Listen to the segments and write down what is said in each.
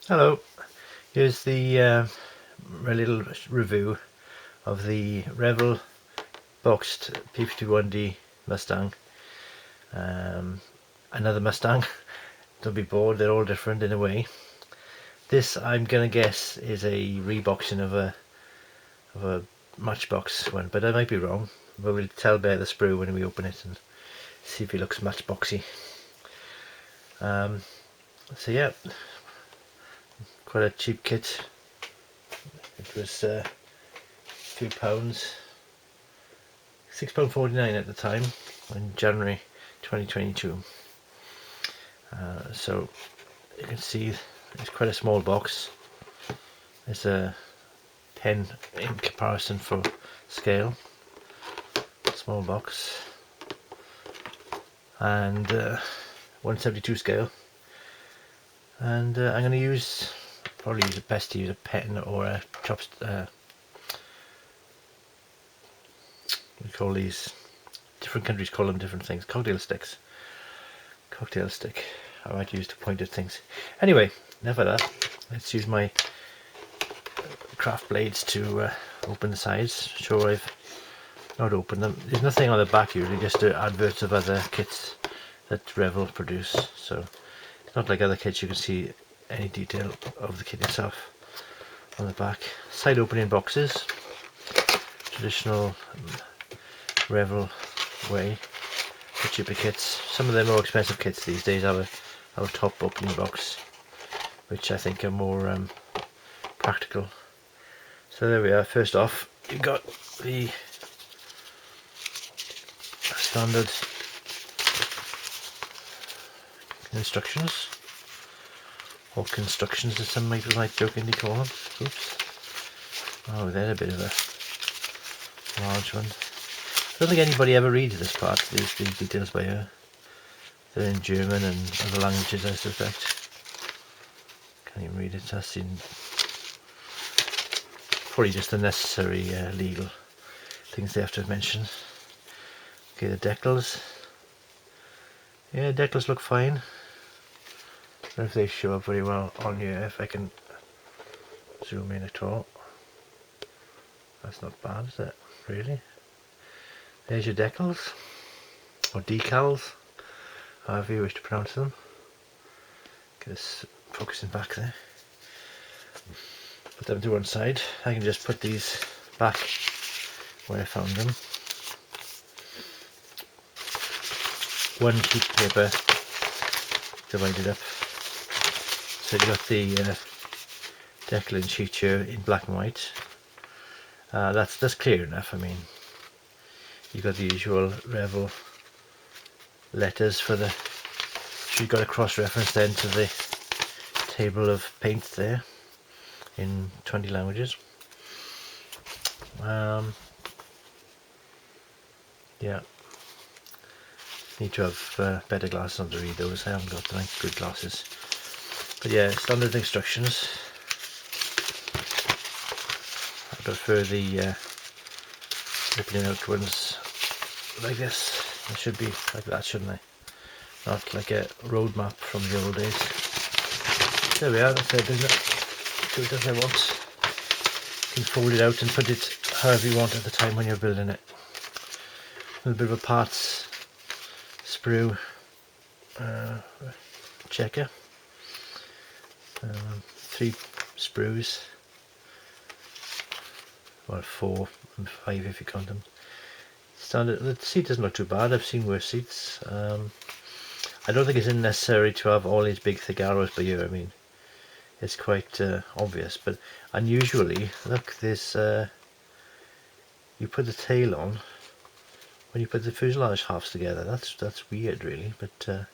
Hello, here's my little review of the Revell boxed P-51D Mustang. Another Mustang. Don't be bored, they're all different in a way. This, I'm gonna guess, is a reboxing of a Matchbox one, but I might be wrong. But we'll tell by the sprue when we open it and see if he looks Matchboxy. So yeah, quite a cheap kit. It was a few pounds, £6.49 at the time in January 2022. So you can see it's quite a small box. It's a 10 in comparison for scale, small box, and 172 scale. And I'm going to probably use best to use a pen or a chopstick. We call these, different countries call them different things. Cocktail sticks. Cocktail stick. I might use to point at things. Anyway, enough of that. Let's use my craft blades to open the sides. Sure, I've not opened them. There's nothing on the back usually, just adverts of other kits that Revell produce. So it's not like other kits you can see any detail of the kit itself on the back. Side opening boxes. Traditional Revell way for cheaper kits. Some of the more expensive kits these days have a top opening box, which I think are more practical. So there we are. First off, you've got the standard instructions, or constructions as some might jokingly call them. Oops. Oh, there's a bit of a large one. I don't think anybody ever reads this part, these details by here. They're in German and other languages, I suspect. Can't even read it. That's probably just the necessary legal things they have to mention. Okay, the decals. Yeah, decals look fine. I don't know if they show up very well on here, if I can zoom in at all. That's not bad, is it? Really? There's your decals, or decals, however you wish to pronounce them. Get this focusing back there. Put them to one side. I can just put these back where I found them. One sheet of paper divided up. So you've got the decal sheet here in black and white. That's clear enough. I mean, you've got the usual Revell letters for the. You've got a cross reference then to the table of paint there in 20 languages. Yeah, need to have better glasses on to read those. I haven't got good glasses. But yeah, standard instructions. I prefer the opening out ones like this. It should be like that, shouldn't I? Not like a road map from the old days. There we are, that's it, isn't it? Do it as I want. You can fold it out and put it however you want at the time when you're building it. A little bit of a parts sprue checker. 3 sprues. Well, 4 and 5 if you count them. Standard. The seat doesn't look too bad. I've seen worse seats. I don't think it's necessary to have all these big thick arrows by here. I mean, it's quite obvious, but unusually, look, there's you put the tail on when you put the fuselage halves together. That's weird, really, but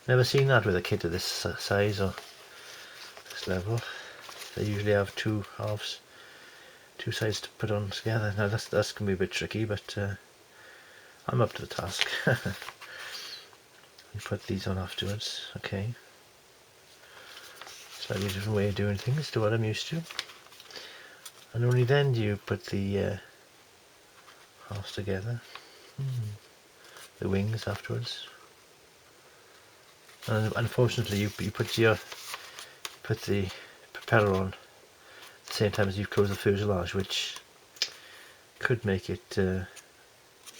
never seen that with a kit of this size or this level. They usually have 2 halves, 2 sides to put on together. Now that's gonna be a bit tricky, but I'm up to the task. You put these on afterwards, okay. Slightly different way of doing things to what I'm used to. And only then do you put the halves together. The wings afterwards. And unfortunately you put your put the propeller on at the same time as you close the fuselage, which could make it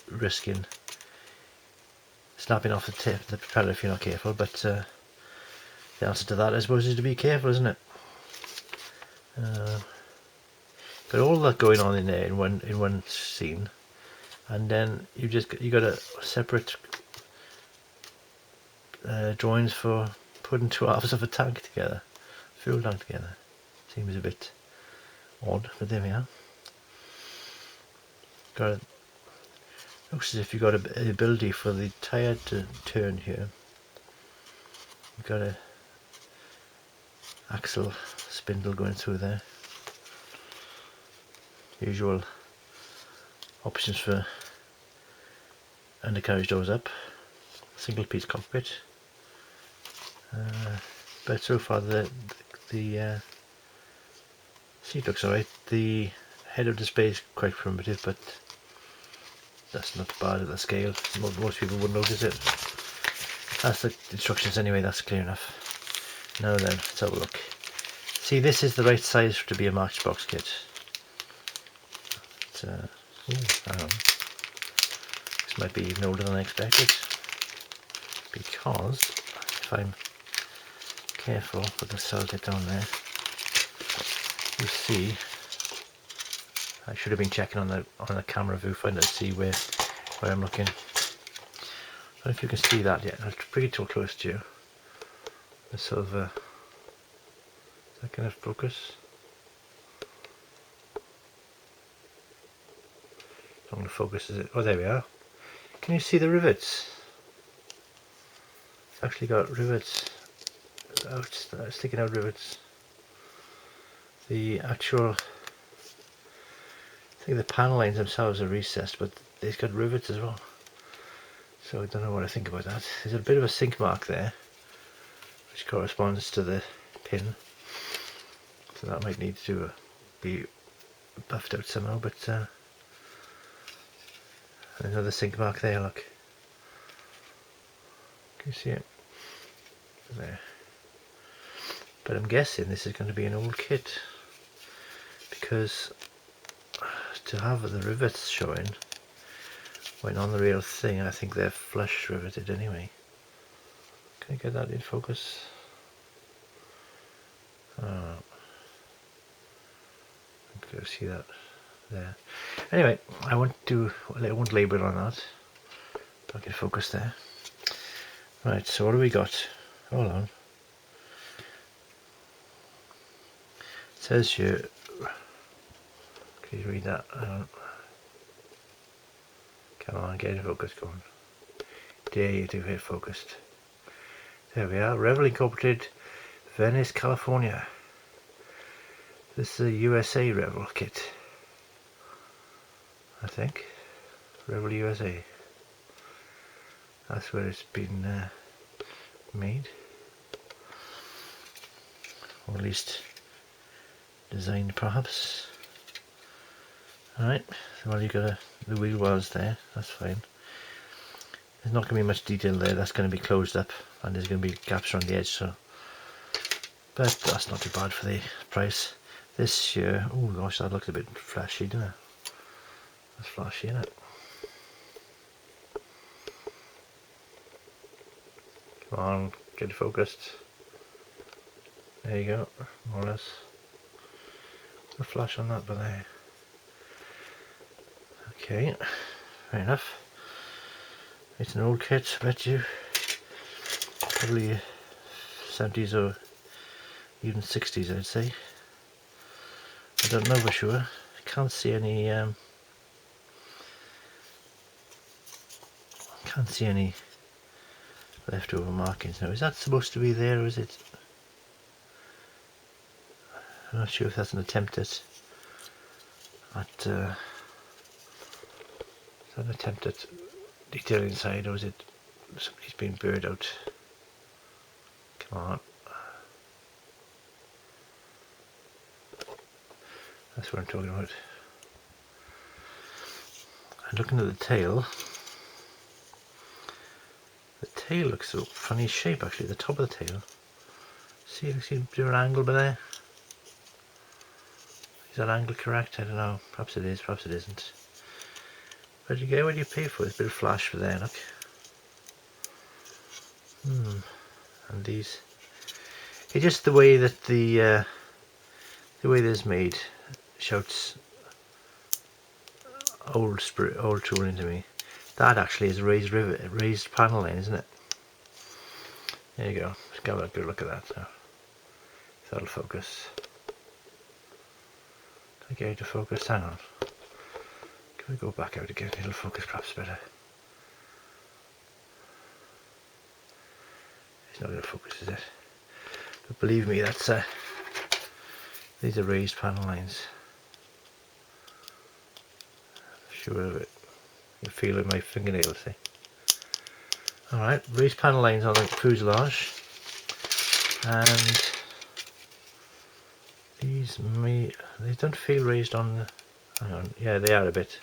risking snapping off the tip of the propeller if you're not careful. But the answer to that, I suppose, is to be careful, isn't it? Got all that going on in there in one scene, and then you got a separate drawings for putting two halves of a tank together, fuel tank together. Seems a bit odd, but there we are. Looks as if you've got the ability for the tyre to turn here. You've got a axle spindle going through there. Usual options for undercarriage doors up, single piece cockpit, but so far the seat looks alright. The head-up display is quite primitive, but that's not bad at the scale. Most people wouldn't notice it. That's the instructions anyway, that's clear enough. Now then, let's have a look. See, this is the right size to be a Matchbox kit. Hang on. This might be even older than I expected, because if I'm careful, put the sellotape down there, you see, I should have been checking on the camera viewfinder to see where I'm looking. I don't know if you can see that yet. I'll bring it too close to you. It's sort of is that kind of focus? I'm going to focus, is it? Oh, there we are. Can you see the rivets? It's actually got rivets out, sticking out rivets. The actual, I think the panel lines themselves are recessed, but they've got rivets as well. So I don't know what I think about that. There's a bit of a sink mark there, which corresponds to the pin. So that might need to be buffed out somehow, but another sink mark there, look. Can you see it? There. But I'm guessing this is going to be an old kit, because to have the rivets showing when on the real thing, I think they're flush riveted anyway. Can I get that in focus? Oh. Go see that there. Anyway, I won't label on that. I'll get focus there. Right, so what do we got? Hold on. It says here, can you read that? Come on, get in focus, go on. Dare you to get focused. There we are, Revell Incorporated, Venice, California. This is a USA Revell kit, I think. Revell USA. That's where it's been made, or at least designed, perhaps. Alright, well, you got the wheel wells there, that's fine. There's not going to be much detail there, that's going to be closed up, and there's going to be gaps around the edge, so. But that's not too bad for the price. This here, oh gosh, that looks a bit flashy, doesn't it? That's flashy, isn't it? Come on, get focused. There you go, more or less. A flash on that, but there. Okay, fair enough. It's an old kit, I bet you. Probably 70s or even 60s, I'd say. I don't know for sure. I can't see any leftover markings now. Is that supposed to be there, or is it? I'm not sure if that's an attempt at detail inside, or is it somebody's been buried out? Come on. That's what I'm talking about. And looking at the tail looks so funny shape actually. The top of the tail See, you see do an angle by there. Is that angle correct? I don't know. Perhaps it is, perhaps it isn't. But you get what you pay for. It's a bit of flash for there, look. And these, it's just the way that the way this is made shouts old tooling to me. That actually is a raised panel line, isn't it? There you go. Let's have a good look at that now. If that'll focus. Can I get it to focus? Hang on. Can we go back out again? It'll focus perhaps better. It's not going to focus, is it? But believe me, that's these are raised panel lines. I'm sure of it. You can feel it with my fingernails, see? Alright, raised panel lines on the fuselage. And these they don't feel raised on the, hang on, yeah, they are a bit.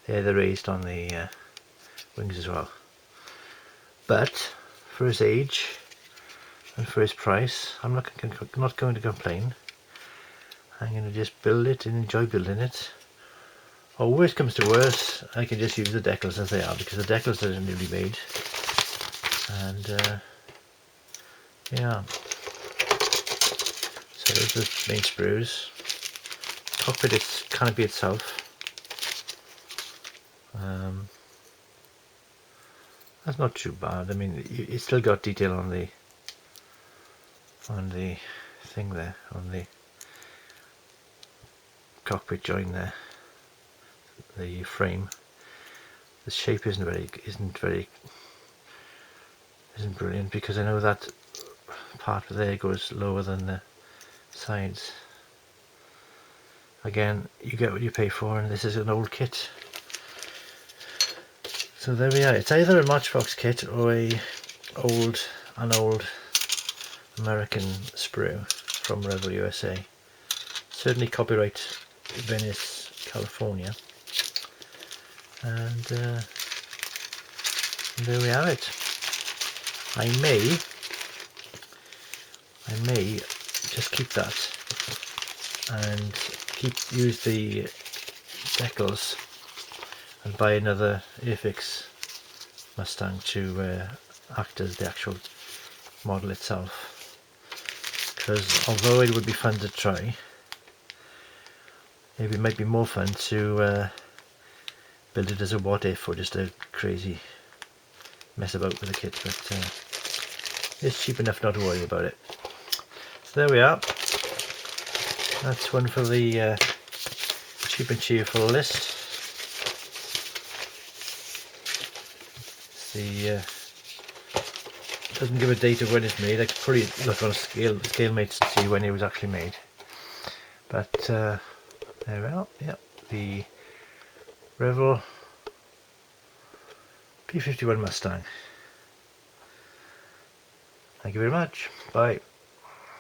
They're raised on the wings as well. But for his age and for his price, I'm not going to complain. I'm going to just build it and enjoy building it. Or worst comes to worst, I can just use the decals as they are, because the decals are newly made. And yeah. So there's the main screws. Cockpit, it's canopy itself. That's not too bad. I mean, it's still got detail on the thing there, on the cockpit joint there, the frame. The shape isn't brilliant, because I know that part there goes lower than the sides. Again, you get what you pay for, and this is an old kit. So there we are. It's either a Matchbox kit or an old American sprue from Revell USA. Certainly copyright Venice, California. And there we have it. I may just keep that and use the decals and buy another Airfix Mustang to act as the actual model itself, because although it would be fun to try, maybe it might be more fun to build it as a what if, or just a crazy mess about with the kit. But it's cheap enough not to worry about it. So there we are. That's one for the cheap and cheerful list. The doesn't give a date of when it's made. I could probably look on scale mates to see when it was actually made. But there we are. Yep, the Revell P-51 Mustang. Thank you very much. Bye.